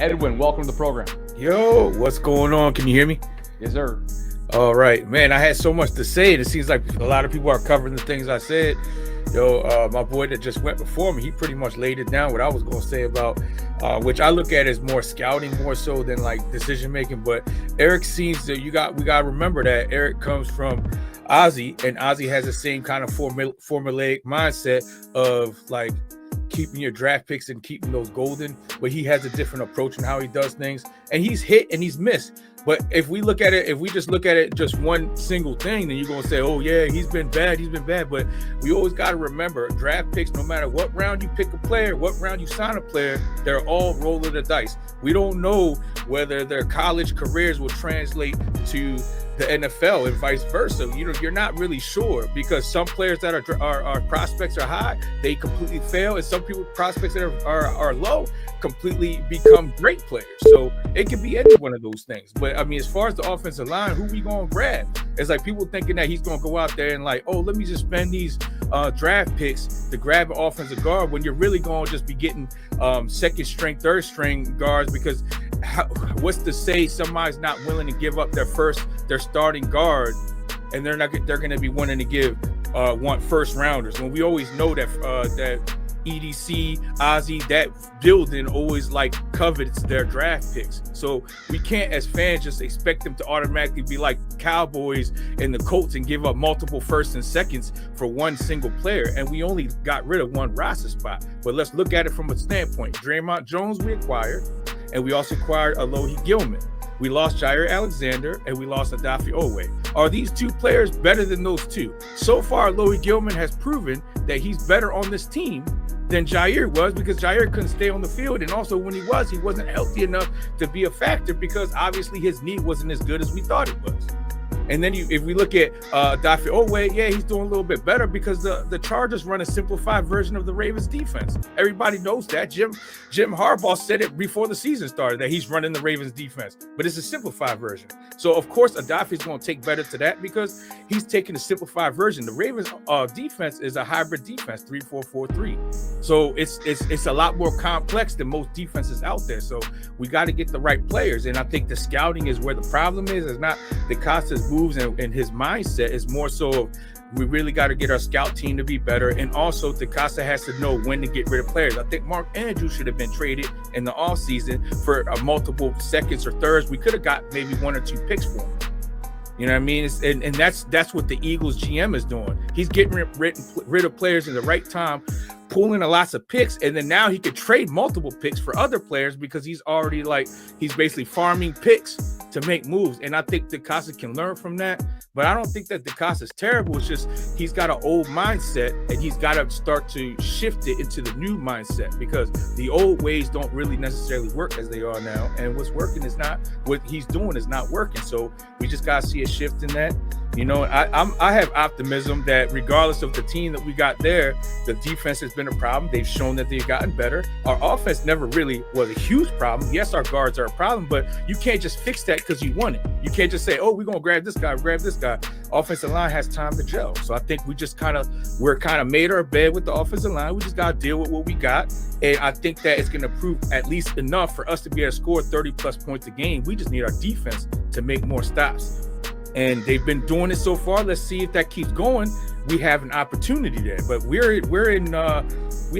Edwin, welcome to the program. Yo, what's going on? Can you hear me? Yes, sir. All right, man. I had so much to say, and it seems like a lot of people are covering the things I said. My boy that just went before me, he pretty much laid it down what I was going to say about, which I look at as more scouting, more so than like decision making. But Eric seems to we got to remember that Eric comes from Ozzy, and Ozzy has the same kind of formulaic mindset of like keeping your draft picks and keeping those golden, but he has a different approach in how he does things, and he's hit and he's missed. But if we just look at it just one single thing, then you're going to say, oh yeah, he's been bad. But we always got to remember draft picks, no matter what round you pick a player, what round you sign a player, they're all rolling the dice. We don't know whether their college careers will translate to the NFL and vice versa. You're not really sure, because some players that are prospects are high, they completely fail, and some people prospects that are low completely become great players. So it could be any one of those things. But I mean, as far as the offensive line, who we gonna grab? It's like people thinking that he's gonna go out there and like, oh, let me just spend these draft picks to grab an offensive guard, when you're really gonna just be getting second string, third string guards, because what's to say somebody's not willing to give up their starting guard, and they're going to be wanting to want first rounders, when we always know that that EDC, Ozzy, that building always like covets their draft picks. So we can't, as fans, just expect them to automatically be like Cowboys and the Colts and give up multiple firsts and seconds for one single player. And we only got rid of one roster spot. But let's look at it from a standpoint. Draymond Jones we acquired, and we also acquired Alohi Gilman. We lost Jair Alexander, and we lost Adafi Owe. Are these two players better than those two? So far, Alohi Gilman has proven that he's better on this team than Jair was, because Jair couldn't stay on the field. And also when he wasn't healthy enough to be a factor, because obviously his knee wasn't as good as we thought it was. And then if we look at Adafi Owe, yeah, he's doing a little bit better, because the Chargers run a simplified version of the Ravens defense. Everybody knows that. Jim Harbaugh said it before the season started, that he's running the Ravens defense, but it's a simplified version. So of course Adafi's going to take better to that, because he's taking a simplified version. The Ravens defense is a hybrid defense, 3-4-4-3. So it's a lot more complex than most defenses out there. So we got to get the right players, and I think the scouting is where the problem is. It's not DeCosta's moves and his mindset. Is more so we really got to get our scout team to be better, and also DeCosta has to know when to get rid of players. I think Mark Andrews should have been traded in the offseason for multiple seconds or thirds. We could have got maybe one or two picks for him. You know what I mean? And that's what the Eagles GM is doing. He's getting rid of players in the right time, pulling lots of picks, and then now he could trade multiple picks for other players, because he's basically farming picks to make moves. And I think DeCosta can learn from that. But I don't think that DeCosta's terrible. It's just he's got an old mindset, and he's got to start to shift it into the new mindset, because the old ways don't really necessarily work as they are now. And what's working is not what he's doing is not working. So we just got to see a shift in that. I have optimism that regardless of the team that we got there, the defense has been a problem. They've shown that they've gotten better. Our offense never really was a huge problem. Yes, our guards are a problem, but you can't just fix that because you won it. You can't just say, oh, we're going to grab this guy. Offensive line has time to gel. So I think we're kind of made our bed with the offensive line. We just got to deal with what we got. And I think that it's going to prove at least enough for us to be able to score 30 plus points a game. We just need our defense to make more stops. And they've been doing it so far. Let's see if that keeps going. We have an opportunity there, but we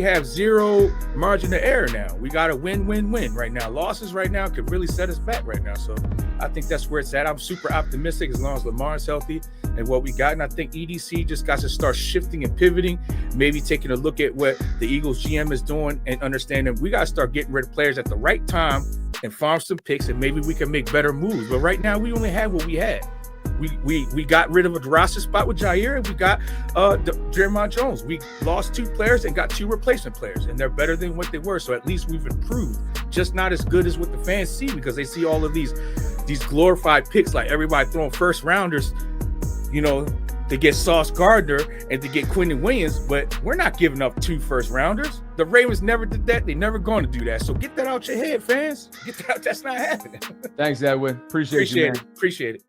have zero margin of error now. We got a win right now. Losses right now could really set us back right now. So I think that's where it's at. I'm super optimistic as long as Lamar's healthy and what we got. And I think EDC just got to start shifting and pivoting, maybe taking a look at what the Eagles GM is doing and understanding we got to start getting rid of players at the right time and farm some picks, and maybe we can make better moves. But right now we only have what we had. We got rid of a roster spot with Jair, and we got Draymond Jones. We lost two players and got two replacement players, and they're better than what they were. So at least we've improved, just not as good as what the fans see, because they see all of these glorified picks, like everybody throwing first rounders, to get Sauce Gardner and to get Quinnen Williams, but we're not giving up 2 first rounders. The Ravens never did that. They're never going to do that. So get that out your head, fans. Get that out. That's not happening. Thanks, Edwin. Appreciate you, man. Appreciate it.